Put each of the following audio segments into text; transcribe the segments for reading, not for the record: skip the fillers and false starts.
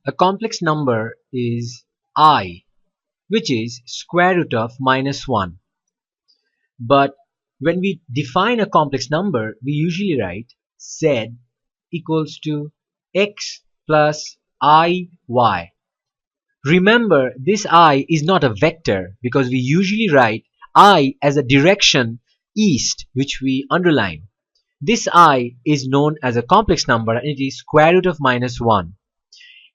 A complex number is I, which is square root of -1. But when we define a complex number, we usually write z equals to x plus iy. Remember, this I is not a vector because we usually write I as a direction east, which we underline. This I is known as a complex number and it is square root of -1.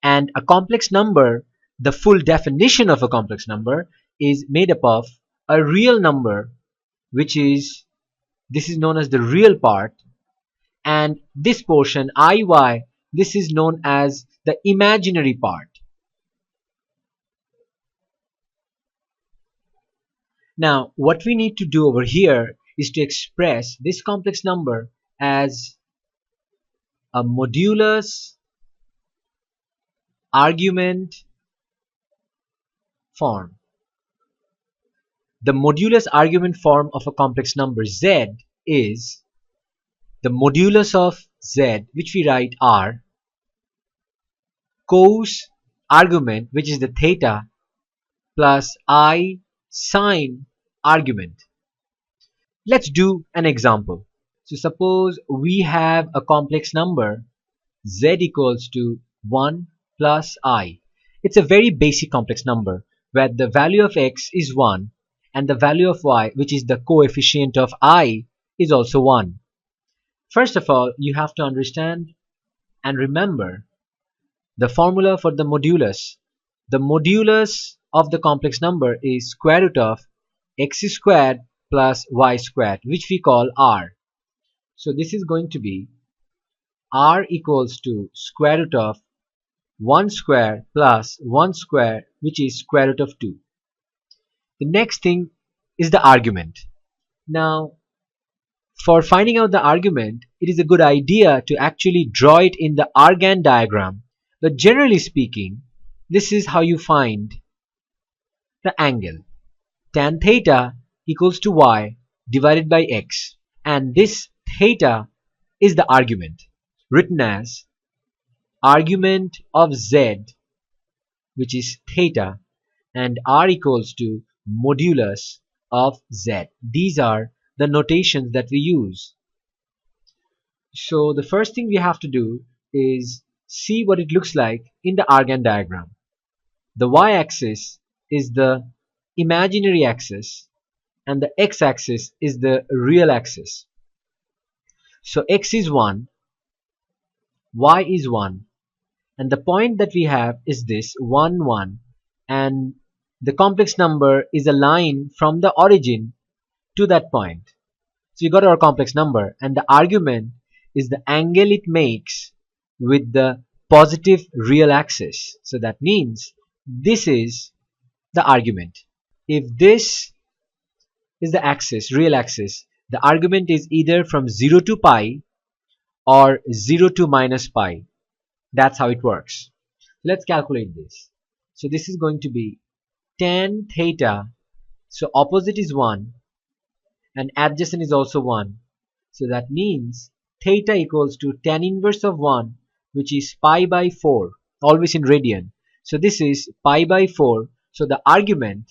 And a complex number, the full definition of a complex number, is made up of a real number, which is, this is known as the real part, and this portion iy, this is known as the imaginary part. Now what we need to do over here is to express this complex number as a modulus argument form. The modulus argument form of a complex number z is the modulus of z, which we write r, cos argument, which is the theta, plus I sine argument. Let's do an example. So suppose we have a complex number z equals to 1 plus I. It's a very basic complex number where the value of x is 1 and the value of y, which is the coefficient of I, is also 1. First of all, you have to understand and remember the formula for the modulus. The modulus of the complex number is square root of x squared plus y squared, which we call r. So this is going to be r equals to square root of 1 square plus 1 square, which is square root of 2. The next thing is the argument. Now, for finding out the argument, it is a good idea to actually draw it in the Argand diagram. But generally speaking, this is how you find the angle. Tan theta equals to y divided by x. And this theta is the argument, written as argument of z, which is theta, and r equals to modulus of z. These are the notations that we use. So the first thing we have to do is see what it looks like in the Argand diagram. The y-axis is the imaginary axis and the x-axis is the real axis. So x is 1, y is 1, and the point that we have is this 1 1, and the complex number is a line from the origin to that point. So you got our complex number, and the argument is the angle it makes with the positive real axis. So that means this is the argument. If this is the axis, real axis, the argument is either from 0 to pi or 0 to minus pi. That's how it works. Let's calculate this. So this is going to be tan theta. So opposite is 1 and adjacent is also 1. So that means theta equals to tan inverse of 1, which is pi by 4, always in radian. So this is pi by 4. So the argument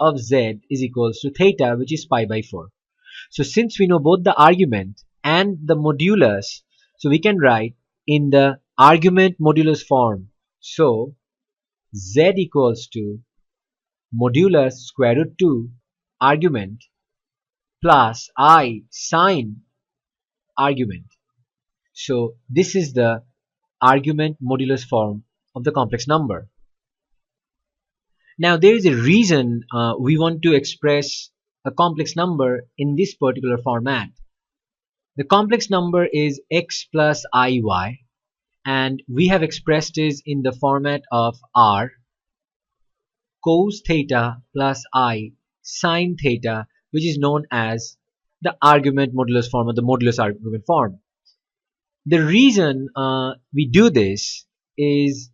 of z is equals to theta, which is pi by 4. So since we know both the argument and the modulus, so we can write in the argument modulus form. So z equals to modulus square root 2 argument plus I sine argument. So this is the argument modulus form of the complex number. Now there is a reason we want to express a complex number in this particular format. The complex number is x plus iy, and we have expressed it in the format of r cos theta plus I sine theta, which is known as the argument modulus form or the modulus argument form. The reason we do this is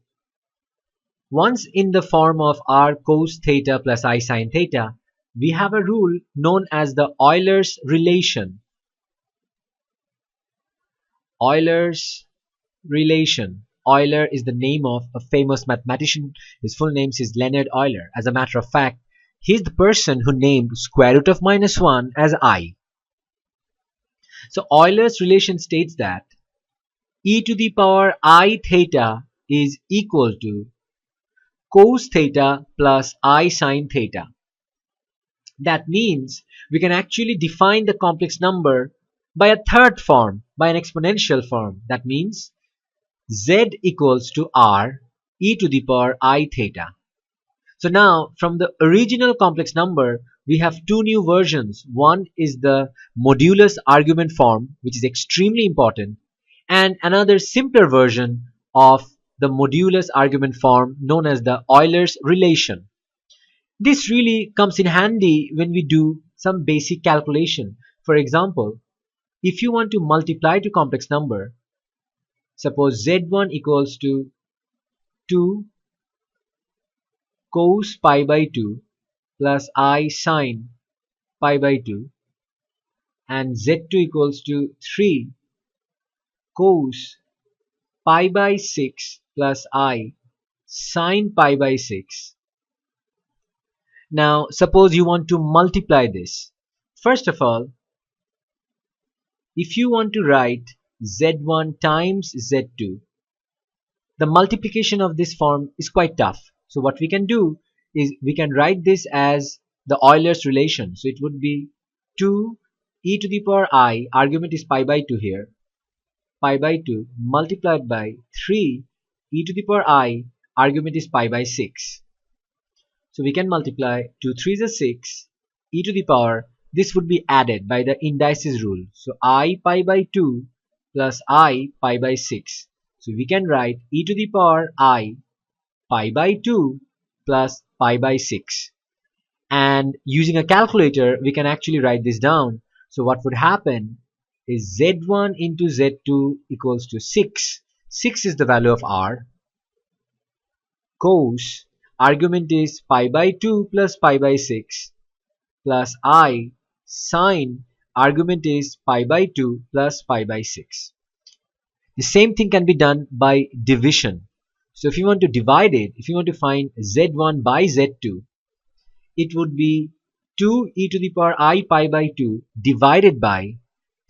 once in the form of r cos theta plus I sine theta, we have a rule known as the Euler's relation. Euler's relation. Euler is the name of a famous mathematician. His full name is Leonhard Euler. As a matter of fact, he's the person who named square root of -1 as I. So Euler's relation states that e to the power I theta is equal to cos theta plus I sin theta. That means we can actually define the complex number by a third form, by an exponential form. That means z equals to r e to the power I theta. So now from the original complex number, we have two new versions. One is the modulus argument form, which is extremely important, and another simpler version of the modulus argument form known as the Euler's relation. This really comes in handy when we do some basic calculation. For example, if you want to multiply two complex number, suppose z1 equals to 2 cos pi by 2 plus I sin pi by 2 and z2 equals to 3 cos pi by 6 plus I sin pi by 6. Now suppose you want to multiply this. First of all, if you want to write z1 times z2, the multiplication of this form is quite tough. So what we can do is we can write this as the Euler's relation. So it would be 2 e to the power I, argument is pi by 2 here, pi by 2 multiplied by 3 e to the power I, argument is pi by 6. So we can multiply 2 3s are 6, e to the power, this would be added by the indices rule. So I pi by 2 plus I pi by 6. So we can write e to the power I pi by 2 plus pi by 6. And using a calculator, we can actually write this down. So what would happen is z1 into z2 equals to 6. 6 is the value of r. Cos, argument is pi by 2 plus pi by 6 plus I sin, argument is pi by 2 plus pi by 6. The same thing can be done by division. So if you want to divide it, if you want to find z1 by z2, it would be 2 e to the power I pi by 2 divided by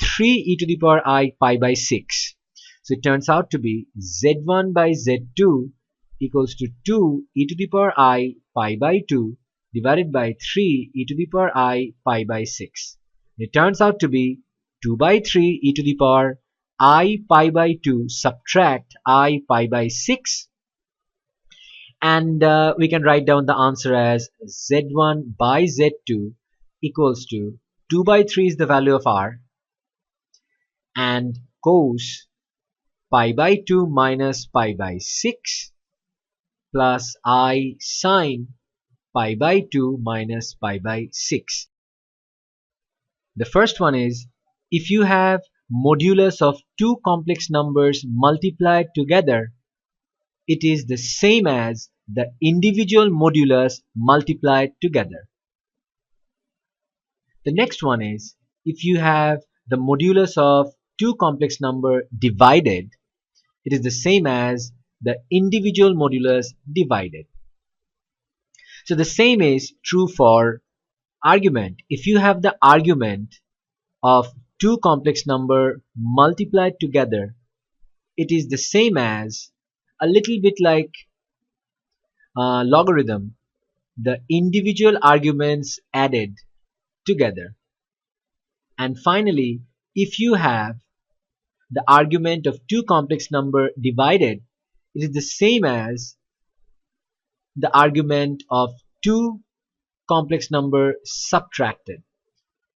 3 e to the power I pi by 6. So it turns out to be z1 by z2 equals to 2 e to the power I pi by 2 divided by 3 e to the power I pi by 6. It turns out to be 2 by 3 e to the power I pi by 2 subtract I pi by 6, and we can write down the answer as z1 by z2 equals to 2 by 3 is the value of r, and cos pi by 2 minus pi by 6 plus I sin pi by 2 minus pi by 6. The first one is, if you have modulus of two complex numbers multiplied together, it is the same as the individual modulus multiplied together. The next one is, if you have the modulus of two complex number divided, it is the same as the individual modulus divided. So the same is true for argument. If you have the argument of two complex number multiplied together, it is the same as, a little bit like logarithm, the individual arguments added together. And finally, if you have the argument of two complex number divided, it is the same as the argument of two complex number subtracted.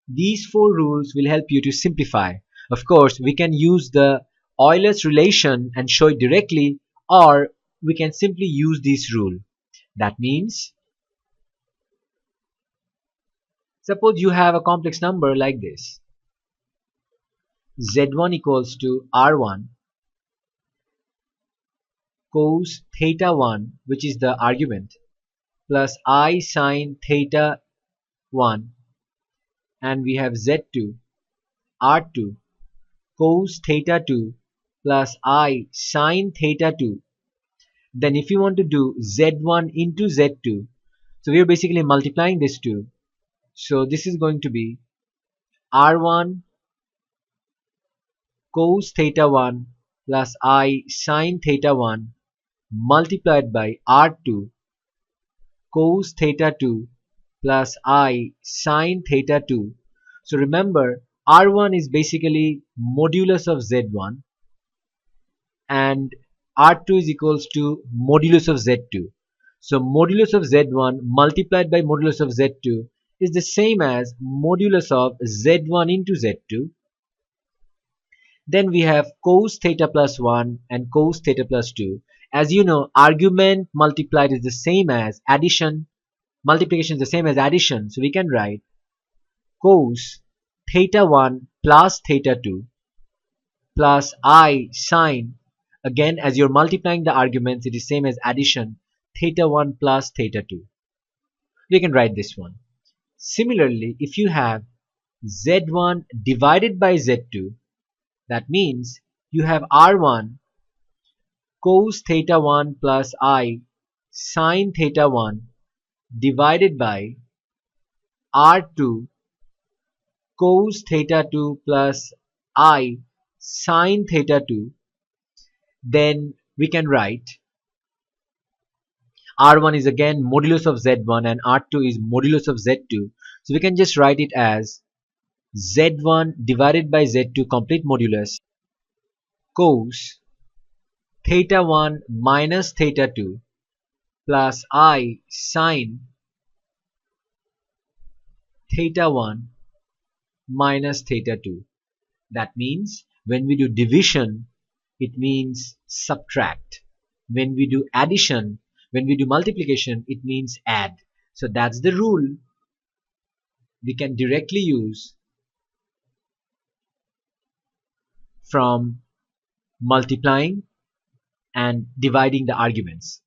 These four rules will help you to simplify. Of course, we can use the Euler's relation and show it directly, or we can simply use this rule. That means, suppose you have a complex number like this. z1 equals to r1 cos theta 1, which is the argument, plus I sin theta 1, and we have z2 r2 cos theta 2 plus I sine theta 2. Then if you want to do z1 into z2, so we are basically multiplying this two. So this is going to be r1 cos theta 1 plus I sine theta 1 multiplied by r2 cos theta 2 plus I sine theta 2. So remember, r1 is basically modulus of z1 and r2 is equals to modulus of z2. So modulus of z1 multiplied by modulus of z2 is the same as modulus of z1 into z2. Then we have cos theta plus 1 and cos theta plus 2. As you know, argument multiplied is the same as addition. Multiplication is the same as addition. So we can write cos theta 1 plus theta 2 plus I sine. Again, as you're multiplying the arguments, it is same as addition. Theta 1 plus theta 2. We can write this one. Similarly, if you have z1 divided by z2, that means you have r1 cos theta 1 plus I sine theta 1 divided by r2 cos theta 2 plus I sine theta 2. Then we can write r1 is again modulus of z1 and r2 is modulus of z2. So we can just write it as z1 divided by z2 complete modulus cos theta 1 minus theta 2 plus I sine theta 1 minus theta 2. That means when we do division, it means subtract. When we do addition, when we do multiplication, it means add. So that's the rule we can directly use from multiplying and dividing the arguments.